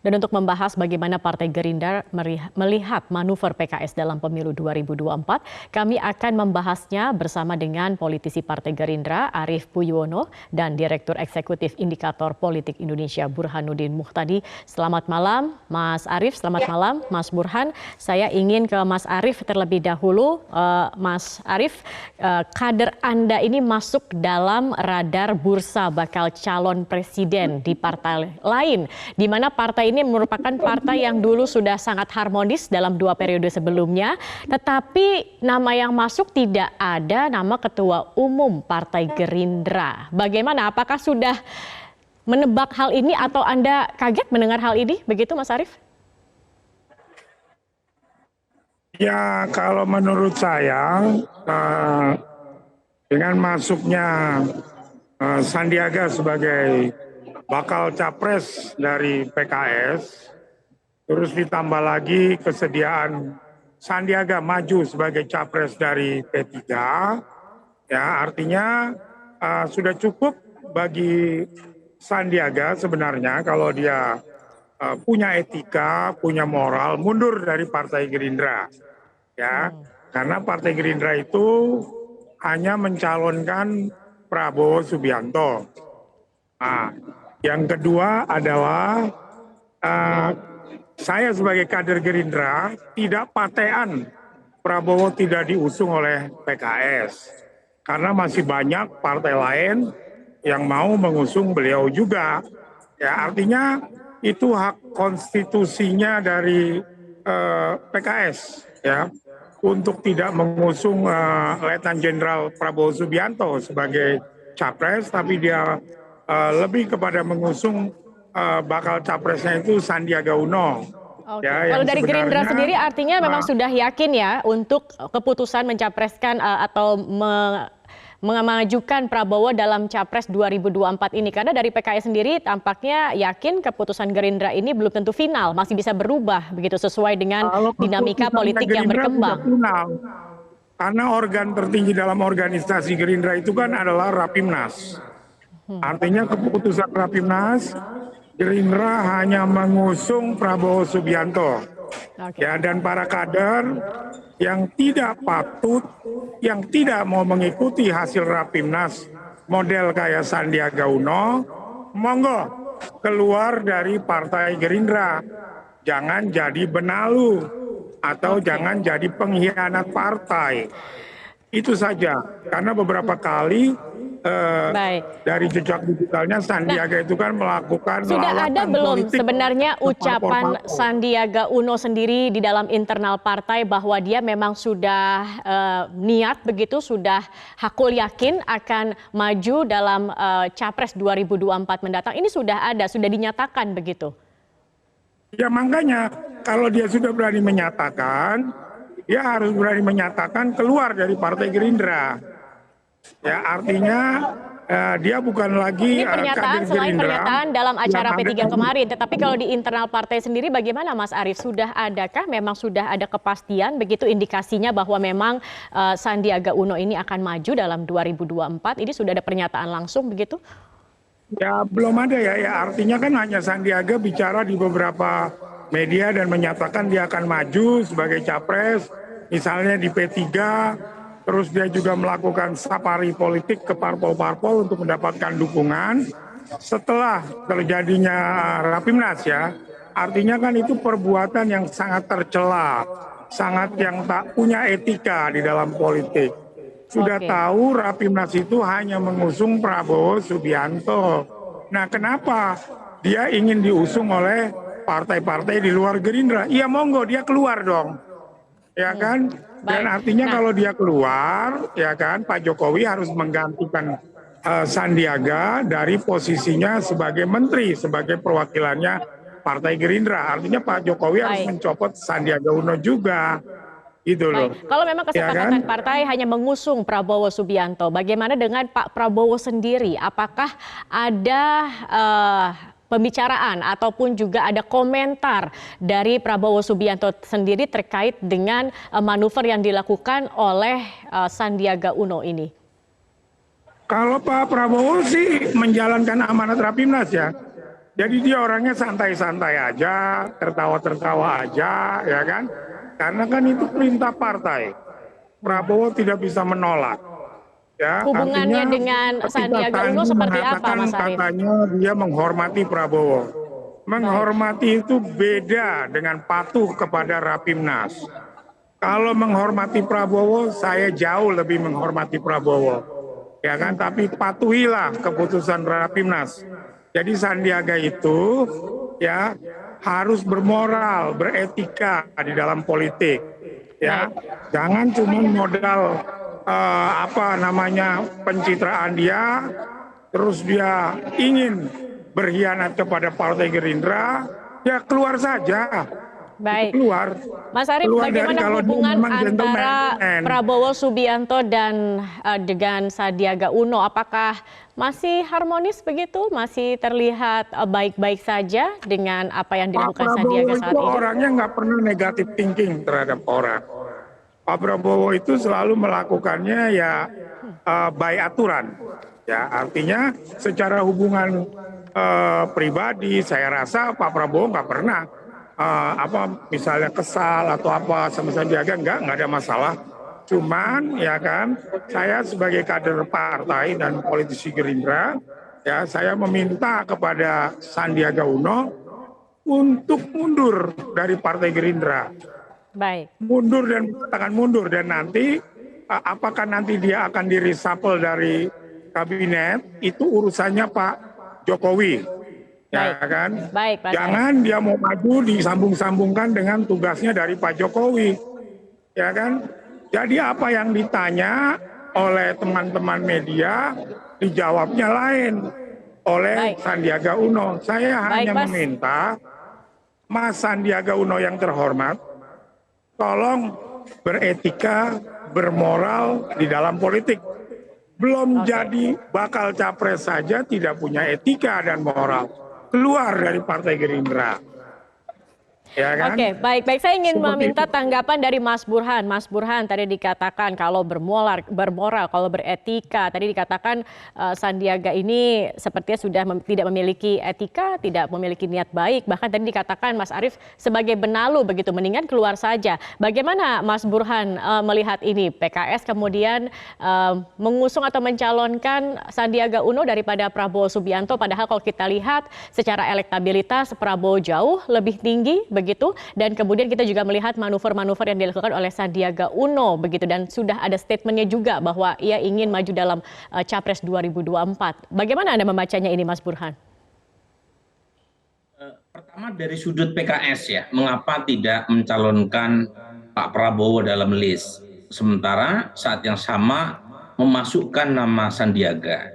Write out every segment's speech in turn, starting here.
Dan untuk membahas bagaimana Partai Gerindra melihat manuver PKS dalam pemilu 2024, kami akan membahasnya bersama dengan politisi Partai Gerindra Arief Puyono dan Direktur Eksekutif Indikator Politik Indonesia Burhanuddin Muhtadi. Selamat malam Mas Arief, selamat malam Mas Burhan. Saya ingin ke Mas Arief terlebih dahulu. Mas Arief, kader Anda ini masuk dalam radar bursa bakal calon presiden di partai lain, di mana partai ini merupakan partai yang dulu sudah sangat harmonis dalam 2 periode sebelumnya, tetapi nama yang masuk tidak ada nama Ketua Umum Partai Gerindra. Bagaimana? Apakah sudah menebak hal ini atau Anda kaget mendengar hal ini? Begitu Mas Arief? Ya, kalau menurut saya dengan masuknya Sandiaga sebagai bakal capres dari PKS, terus ditambah lagi kesediaan Sandiaga maju sebagai capres dari P3, ya artinya sudah cukup bagi Sandiaga sebenarnya kalau dia punya etika, punya moral, mundur dari Partai Gerindra, ya karena Partai Gerindra itu hanya mencalonkan Prabowo Subianto. Nah, yang kedua adalah saya sebagai kader Gerindra tidak patean Prabowo tidak diusung oleh PKS. Karena masih banyak partai lain yang mau mengusung beliau juga. Ya, artinya itu hak konstitusinya dari PKS ya untuk tidak mengusung Letnan Jenderal Prabowo Subianto sebagai capres, tapi dia lebih kepada mengusung bakal capresnya itu Sandiaga Uno. Oke. Ya, Kalau dari Gerindra sebenarnya sendiri artinya memang sudah yakin ya untuk keputusan mencapreskan atau mengajukan Prabowo dalam Capres 2024 ini. Karena dari PKS sendiri tampaknya yakin keputusan Gerindra ini belum tentu final, masih bisa berubah begitu sesuai dengan dinamika politik yang berkembang. Final, karena organ tertinggi dalam organisasi Gerindra itu kan adalah Rapimnas. Artinya keputusan Rapimnas, Gerindra hanya mengusung Prabowo Subianto. Ya, dan para kader yang tidak patut, yang tidak mau mengikuti hasil Rapimnas model kayak Sandiaga Uno, monggo keluar dari Partai Gerindra. Jangan jadi benalu atau jangan jadi pengkhianat partai. Itu saja, karena beberapa kali dari jejak digitalnya Sandiaga itu kan melakukan sudah ada belum sebenarnya ucapan Sandiaga Uno sendiri di dalam internal partai bahwa dia memang sudah niat begitu, sudah hakul yakin akan maju dalam Capres 2024 mendatang. Ini sudah ada, sudah dinyatakan begitu. Ya makanya kalau dia sudah berani menyatakan, dia harus berani menyatakan keluar dari Partai Gerindra. Ya artinya dia bukan lagi ini pernyataan selain Gerindra, pernyataan dalam acara P3 kemarin, tetapi kalau di internal partai sendiri bagaimana Mas Arief? Sudah adakah memang sudah ada kepastian begitu indikasinya bahwa memang Sandiaga Uno ini akan maju dalam 2024? Ini sudah ada pernyataan langsung begitu? Ya belum ada ya, artinya kan hanya Sandiaga bicara di beberapa media dan menyatakan dia akan maju sebagai capres, misalnya di P3. Terus dia juga melakukan safari politik ke parpol-parpol untuk mendapatkan dukungan setelah terjadinya Rapimnas ya. Artinya kan itu perbuatan yang sangat tercela, sangat yang tak punya etika di dalam politik. Sudah tahu Rapimnas itu hanya mengusung Prabowo Subianto. Nah kenapa dia ingin diusung oleh partai-partai di luar Gerindra? Iya monggo dia keluar dong, ya kan? Dan artinya kalau dia keluar, ya kan, Pak Jokowi harus menggantikan Sandiaga dari posisinya sebagai menteri, sebagai perwakilannya Partai Gerindra. Artinya Pak Jokowi harus mencopot Sandiaga Uno juga. Gitu loh. Kalau memang kesepakatan partai hanya mengusung Prabowo Subianto, bagaimana dengan Pak Prabowo sendiri? Apakah ada pembicaraan ataupun juga ada komentar dari Prabowo Subianto sendiri terkait dengan manuver yang dilakukan oleh Sandiaga Uno ini? Kalau Pak Prabowo sih menjalankan amanat Rapimnas ya. Jadi dia orangnya santai-santai aja, tertawa-tertawa aja, ya kan? Karena kan itu perintah partai. Prabowo tidak bisa menolak. Ya, Hubungannya artinya dengan ketika Sandiaga Uno Sandi seperti apa, mengatakan Mas Arief? katanya dia menghormati Prabowo. Baik, Menghormati itu beda dengan patuh kepada Rapimnas. Kalau menghormati Prabowo, saya jauh lebih menghormati Prabowo. Ya kan, tapi patuhilah keputusan Rapimnas. Jadi Sandiaga itu ya harus bermoral, beretika di dalam politik. Ya, baik. jangan cuma modal apa namanya pencitraan dia, terus dia ingin berkhianat kepada Partai Gerindra, ya keluar saja, itu Baik. keluar, Mas Arief, keluar dari bagaimana kalau dia hubungan memang antara gentleman. Prabowo Subianto dan dengan Sandiaga Uno? Apakah masih harmonis begitu? Masih terlihat baik-baik saja dengan apa yang Pak dilakukan Prabowo Sandiaga itu saat ini? orangnya nggak pernah negatif thinking terhadap orang. Pak Prabowo itu selalu melakukannya ya by aturan. Ya, artinya secara hubungan pribadi, saya rasa Pak Prabowo nggak pernah apa misalnya kesal atau apa sama Sandiaga, nggak ada masalah. Cuman ya kan, saya sebagai kader partai dan politisi Gerindra, ya saya meminta kepada Sandiaga Uno untuk mundur dari Partai Gerindra, Baik. mundur dan mengatakan mundur, dan nanti apakah nanti dia akan di-reshuffle dari kabinet itu urusannya Pak Jokowi, ya Baik. kan? Baik, Mas Arief. Jangan dia mau maju disambung-sambungkan dengan tugasnya dari Pak Jokowi, ya kan? Jadi apa yang ditanya oleh teman-teman media dijawabnya lain oleh Baik. Sandiaga Uno. Saya Baik, hanya Mas. meminta Mas Sandiaga Uno yang terhormat, tolong beretika, bermoral di dalam politik. Belum jadi bakal capres saja tidak punya etika dan moral. Keluar dari Partai Gerindra. Ya kan? Oke, baik. Saya ingin Seperti meminta itu. tanggapan dari Mas Burhan. Mas Burhan tadi dikatakan kalau bermoral, kalau beretika. Tadi dikatakan Sandiaga ini sepertinya sudah tidak memiliki etika, tidak memiliki niat baik. Bahkan tadi dikatakan Mas Arief sebagai benalu begitu, mendingan keluar saja. Bagaimana Mas Burhan melihat ini? PKS kemudian mengusung atau mencalonkan Sandiaga Uno daripada Prabowo Subianto. Padahal kalau kita lihat secara elektabilitas Prabowo jauh lebih tinggi begitu, dan kemudian kita juga melihat manuver-manuver yang dilakukan oleh Sandiaga Uno begitu, dan sudah ada statementnya juga bahwa ia ingin maju dalam Capres 2024. Bagaimana Anda membacanya ini, Mas Burhan? Pertama dari sudut PKS ya, mengapa tidak mencalonkan Pak Prabowo dalam list, sementara saat yang sama memasukkan nama Sandiaga.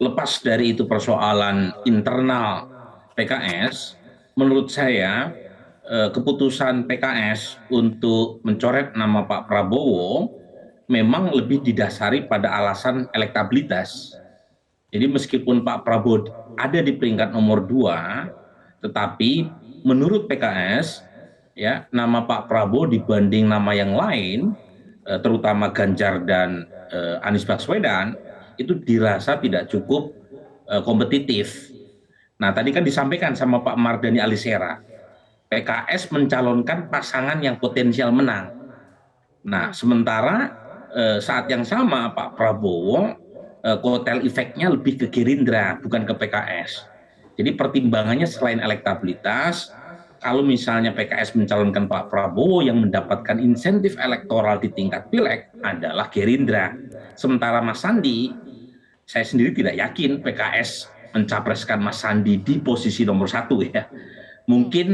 Lepas dari itu persoalan internal PKS, menurut saya keputusan PKS untuk mencoret nama Pak Prabowo memang lebih didasari pada alasan elektabilitas. Jadi meskipun Pak Prabowo ada di peringkat nomor 2, tetapi menurut PKS ya, nama Pak Prabowo dibanding nama yang lain, terutama Ganjar dan Anies Baswedan, itu dirasa tidak cukup kompetitif. Nah, tadi kan disampaikan sama Pak Mardhani Alisera, PKS mencalonkan pasangan yang potensial menang. Nah, sementara saat yang sama Pak Prabowo kotel efeknya lebih ke Gerindra, bukan ke PKS. Jadi pertimbangannya selain elektabilitas, kalau misalnya PKS mencalonkan Pak Prabowo, yang mendapatkan insentif elektoral di tingkat pileg adalah Gerindra. Sementara Mas Sandi, saya sendiri tidak yakin PKS mencapreskan Mas Sandi di posisi nomor 1 ya. Mungkin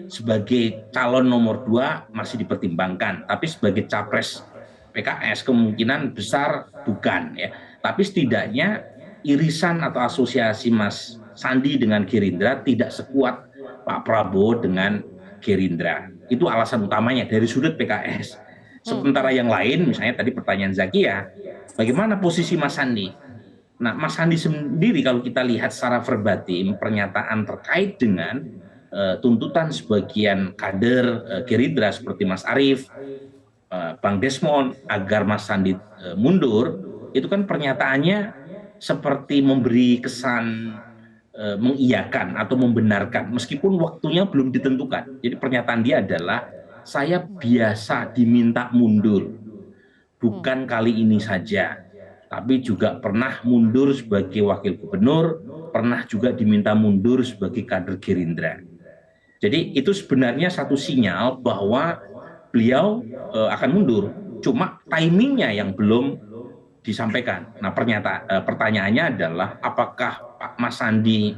sebagai calon nomor 2 masih dipertimbangkan, tapi sebagai capres PKS kemungkinan besar bukan ya. Tapi setidaknya irisan atau asosiasi Mas Sandi dengan Gerindra tidak sekuat Pak Prabowo dengan Gerindra. Itu alasan utamanya dari sudut PKS. Sementara yang lain, misalnya tadi pertanyaan Zakia, bagaimana posisi Mas Sandi? Nah, Mas Sandi sendiri kalau kita lihat secara verbatim pernyataan terkait dengan tuntutan sebagian kader Gerindra seperti Mas Arief, Bang Desmond agar Mas Sandi mundur, itu kan pernyataannya seperti memberi kesan mengiyakan atau membenarkan meskipun waktunya belum ditentukan. Jadi pernyataan dia adalah saya biasa diminta mundur, bukan kali ini saja, tapi juga pernah mundur sebagai wakil gubernur, pernah juga diminta mundur sebagai kader Gerindra. Jadi itu sebenarnya satu sinyal bahwa beliau akan mundur, cuma timingnya yang belum disampaikan. Nah, pertanyaannya adalah apakah Pak Mas Sandi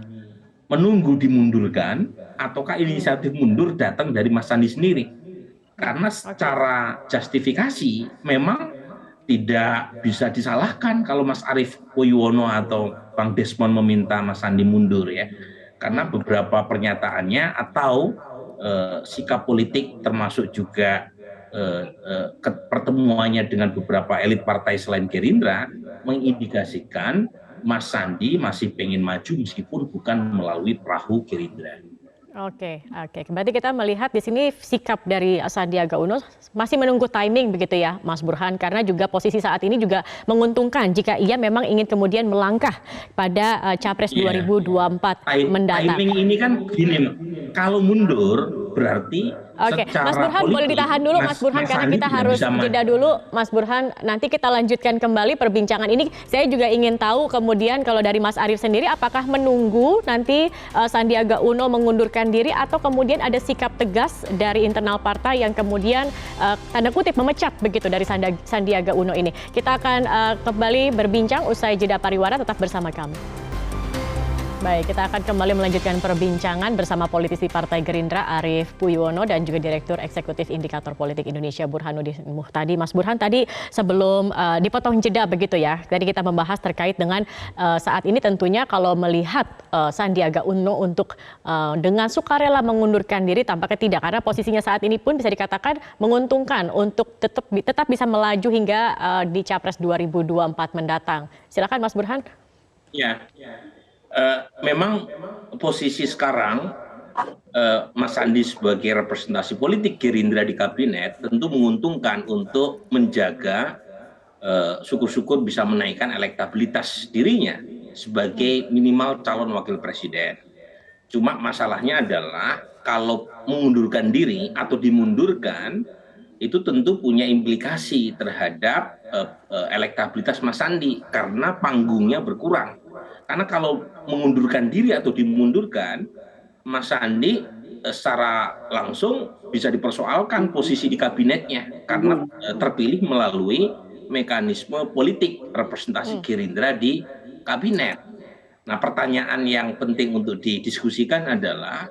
menunggu dimundurkan ataukah inisiatif mundur datang dari Mas Sandi sendiri? Karena secara justifikasi memang tidak bisa disalahkan kalau Mas Arief Poyuwono atau Bang Desmond meminta Mas Sandi mundur ya. Karena beberapa pernyataannya atau sikap politik termasuk juga pertemuannya dengan beberapa elit partai selain Gerindra mengindikasikan Mas Sandi masih pengen maju meskipun bukan melalui perahu Gerindra. Oke. Berarti kita melihat di sini sikap dari Sandiaga Uno masih menunggu timing begitu ya, Mas Burhan, karena juga posisi saat ini juga menguntungkan jika ia memang ingin kemudian melangkah pada Capres 2024 mendatang. Timing ini kan gini, kalau mundur berarti Mas Burhan politik, boleh ditahan dulu Mas Burhan karena kita harus jeda dulu Mas Burhan, nanti kita lanjutkan kembali perbincangan ini. Saya juga ingin tahu kemudian kalau dari Mas Arief sendiri apakah menunggu nanti Sandiaga Uno mengundurkan diri atau kemudian ada sikap tegas dari internal partai yang kemudian tanda kutip memecat begitu dari Sandiaga Uno ini. Kita akan kembali berbincang usai jeda pariwara, tetap bersama kami. Baik, kita akan kembali melanjutkan perbincangan bersama politisi Partai Gerindra Arief Puyono dan juga Direktur Eksekutif Indikator Politik Indonesia Burhanuddin Muhtadi. Mas Burhan, tadi sebelum dipotong jeda begitu ya, tadi kita membahas terkait dengan saat ini tentunya kalau melihat Sandiaga Uno untuk dengan sukarela mengundurkan diri tampaknya tidak, karena posisinya saat ini pun bisa dikatakan menguntungkan untuk tetap bisa melaju hingga di Capres 2024 mendatang. Silakan Mas Burhan. Ya. Memang posisi sekarang Mas Sandi sebagai representasi politik Gerindra di kabinet tentu menguntungkan untuk menjaga syukur-syukur bisa menaikkan elektabilitas dirinya sebagai minimal calon wakil presiden. Cuma masalahnya adalah kalau mengundurkan diri atau dimundurkan itu tentu punya implikasi terhadap elektabilitas Mas Sandi karena panggungnya berkurang. Karena kalau mengundurkan diri atau dimundurkan, Mas Sandi secara langsung bisa dipersoalkan posisi di kabinetnya karena terpilih melalui mekanisme politik representasi Gerindra di kabinet. Nah, pertanyaan yang penting untuk didiskusikan adalah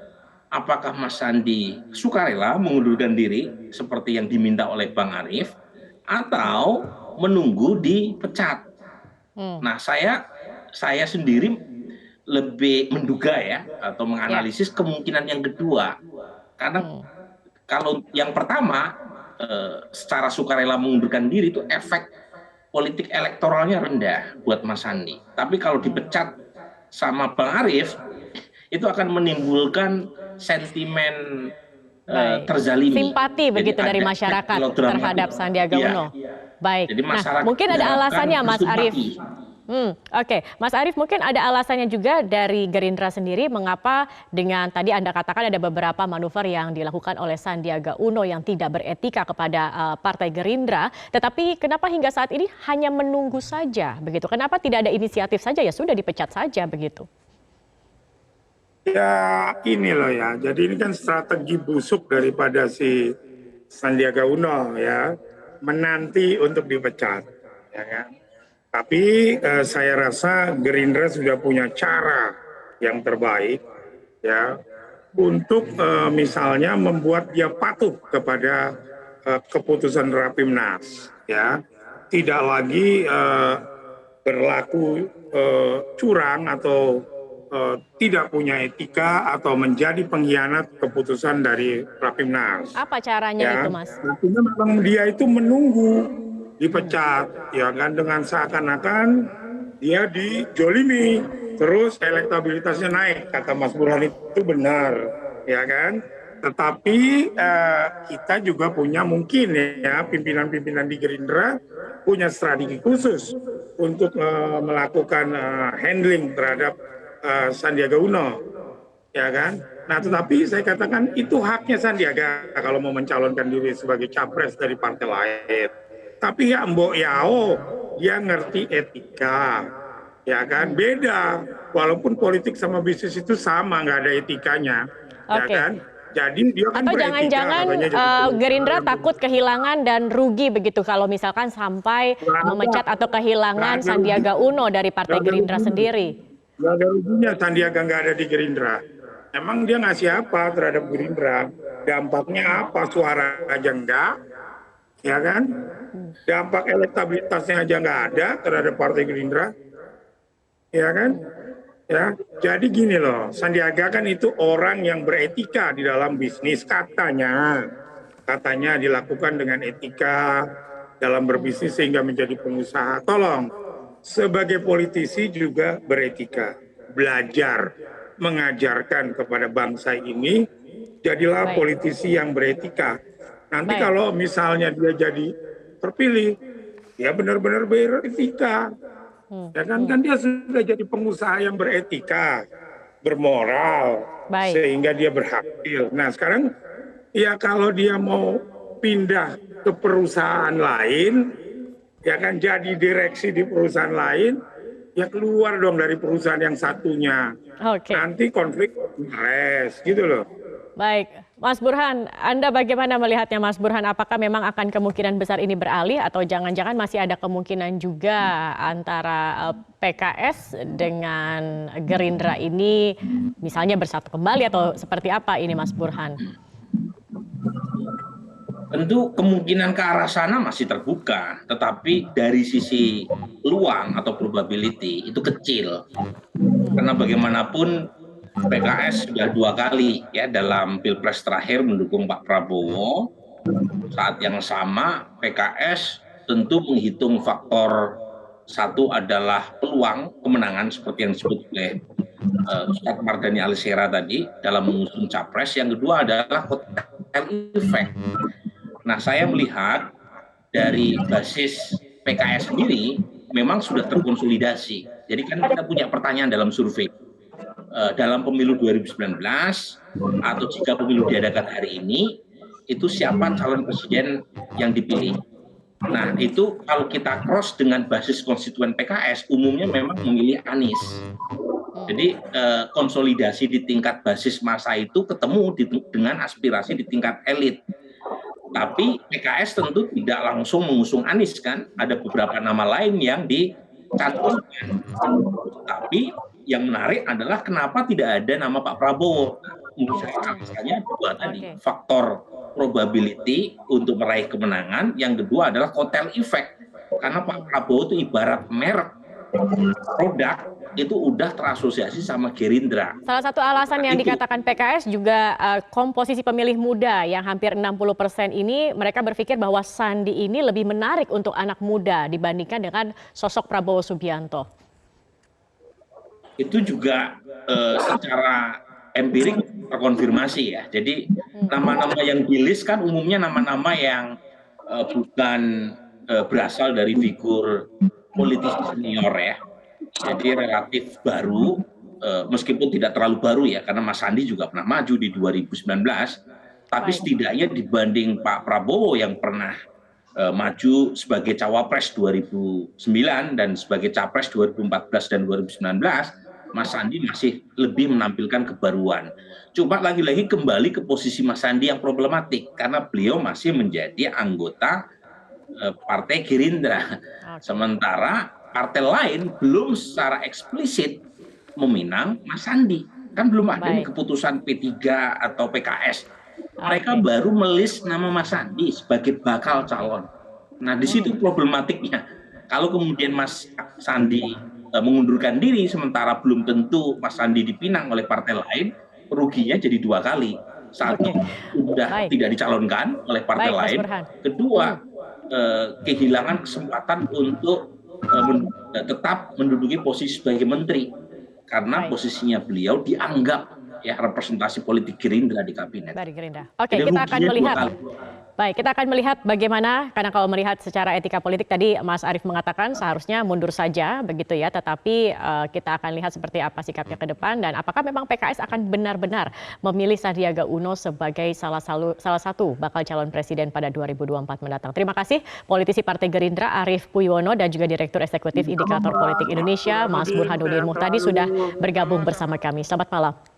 apakah Mas Sandi sukarela mengundurkan diri seperti yang diminta oleh Bang Arief atau menunggu dipecat. Nah, saya sendiri lebih menduga ya atau menganalisis kemungkinan yang kedua, karena kalau yang pertama secara sukarela mengundurkan diri itu efek politik elektoralnya rendah buat Mas Sandi, tapi kalau dipecat sama Bang Arief itu akan menimbulkan sentimen terzalimi, simpati begitu dari masyarakat terhadap Sandiaga Uno. Baik, nah mungkin ada alasannya Mas Arief. Oke. Mas Arief, mungkin ada alasannya juga dari Gerindra sendiri mengapa dengan tadi Anda katakan ada beberapa manuver yang dilakukan oleh Sandiaga Uno yang tidak beretika kepada Partai Gerindra, tetapi kenapa hingga saat ini hanya menunggu saja begitu? Kenapa tidak ada inisiatif saja, ya sudah dipecat saja begitu? Ya ini loh ya, jadi ini kan strategi busuk daripada si Sandiaga Uno ya, menanti untuk dipecat, ya kan? Tapi saya rasa Gerindra sudah punya cara yang terbaik ya untuk misalnya membuat dia patuh kepada keputusan Rapimnas ya, tidak lagi berlaku curang atau tidak punya etika atau menjadi pengkhianat keputusan dari Rapimnas. Apa caranya itu, Mas? Artinya memang dia itu menunggu dipecat, ya kan, dengan seakan-akan dia dijolimi, terus elektabilitasnya naik, kata Mas Burhan itu benar, ya kan. Tetapi kita juga punya mungkin ya pimpinan-pimpinan di Gerindra punya strategi khusus untuk melakukan handling terhadap Sandiaga Uno, ya kan? Nah, tetapi saya katakan itu haknya Sandiaga kalau mau mencalonkan diri sebagai capres dari partai lain. Tapi ya Mbok Yao, dia ngerti etika, ya kan? Beda, walaupun politik sama bisnis itu sama, nggak ada etikanya, ya Oke. kan? Jadi dia kan Atau beretika jangan-jangan katanya jadi pengusaha. Gerindra takut kehilangan dan rugi begitu kalau misalkan sampai Nggak ada. memecat atau Nggak kehilangan ada Sandiaga rugi. Uno dari Partai Nggak ada Gerindra ruginya. sendiri. Nggak ada ruginya Sandiaga nggak ada di Gerindra. Emang dia ngasih apa terhadap Gerindra? Dampaknya apa? Suara aja enggak, ya kan? Dampak elektabilitasnya aja nggak ada terhadap Partai Gerindra, ya kan? Ya, jadi gini loh, Sandiaga kan itu orang yang beretika di dalam bisnis katanya dilakukan dengan etika dalam berbisnis sehingga menjadi pengusaha. Tolong, sebagai politisi juga beretika, belajar, mengajarkan kepada bangsa ini, jadilah Baik. politisi yang beretika. Nanti Baik. kalau misalnya dia jadi terpilih, ya benar-benar beretika. Ya kan dia sudah jadi pengusaha yang beretika, bermoral, Baik. sehingga dia berhasil. Nah sekarang ya kalau dia mau pindah ke perusahaan lain, ya kan jadi direksi di perusahaan lain, ya keluar dong dari perusahaan yang satunya. Oke. Nanti konflik interest gitu loh. Baik, Mas Burhan, Anda bagaimana melihatnya Mas Burhan? Apakah memang akan kemungkinan besar ini beralih atau jangan-jangan masih ada kemungkinan juga antara PKS dengan Gerindra ini misalnya bersatu kembali atau seperti apa ini Mas Burhan? Tentu kemungkinan ke arah sana masih terbuka, tetapi dari sisi peluang atau probability itu kecil. Karena bagaimanapun PKS sudah 2 kali ya dalam Pilpres terakhir mendukung Pak Prabowo. Saat yang sama PKS tentu menghitung faktor satu adalah peluang kemenangan seperti yang disebut oleh Ustadz Mardhani Alisera tadi dalam mengusung capres. Yang kedua adalah kotel efek. Nah, saya melihat dari basis PKS sendiri memang sudah terkonsolidasi. Jadi kan kita punya pertanyaan dalam survei. Dalam pemilu 2019 atau jika pemilu diadakan hari ini, itu siapa calon presiden yang dipilih. Nah, itu kalau kita cross dengan basis konstituen PKS, umumnya memang memilih Anies. Jadi konsolidasi di tingkat basis massa itu ketemu dengan aspirasi di tingkat elit. Tapi PKS tentu tidak langsung mengusung Anies kan, ada beberapa nama lain yang dicantumkan. Tapi yang menarik adalah kenapa tidak ada nama Pak Prabowo. Menurut saya alasannya dua tadi, faktor probability untuk meraih kemenangan, yang kedua adalah kotel efek. Karena Pak Prabowo itu ibarat merek produk itu udah terasosiasi sama Gerindra. Salah satu alasan yang dikatakan PKS juga komposisi pemilih muda yang hampir 60% ini, mereka berpikir bahwa Sandi ini lebih menarik untuk anak muda dibandingkan dengan sosok Prabowo Subianto. Itu juga secara empirik terkonfirmasi ya. Jadi nama-nama yang di list kan umumnya nama-nama yang bukan berasal dari figur politisi senior ya. Jadi relatif baru, meskipun tidak terlalu baru ya, karena Mas Sandi juga pernah maju di 2019, tapi setidaknya dibanding Pak Prabowo yang pernah maju sebagai cawapres 2009 dan sebagai capres 2014 dan 2019, Mas Sandi masih lebih menampilkan kebaruan. Cuma lagi-lagi kembali ke posisi Mas Sandi yang problematik, karena beliau masih menjadi anggota Partai Gerindra. Sementara partai lain belum secara eksplisit meminang Mas Sandi. Kan belum ada keputusan P3 atau PKS. Mereka baru melis nama Mas Sandi sebagai bakal calon. Nah, di situ problematiknya. Kalau kemudian Mas Sandi mengundurkan diri, sementara belum tentu Mas Sandi dipinang oleh partai lain, ruginya jadi 2 kali. Satu, sudah tidak dicalonkan oleh partai lain. Kedua, kehilangan kesempatan untuk tetap menduduki posisi sebagai menteri. Karena posisinya beliau dianggap ya representasi politik Gerindra di kabinet. Oke, kita akan melihat Baik, kita akan melihat bagaimana, karena kalau melihat secara etika politik tadi Mas Arief mengatakan seharusnya mundur saja begitu ya, tetapi kita akan lihat seperti apa sikapnya ke depan dan apakah memang PKS akan benar-benar memilih Sandiaga Uno sebagai salah satu bakal calon presiden pada 2024 mendatang. Terima kasih politisi Partai Gerindra Arief Puyono dan juga Direktur Eksekutif Indikator Politik Indonesia Mas Burhanuddin Muhtadi sudah bergabung bersama kami. Selamat malam.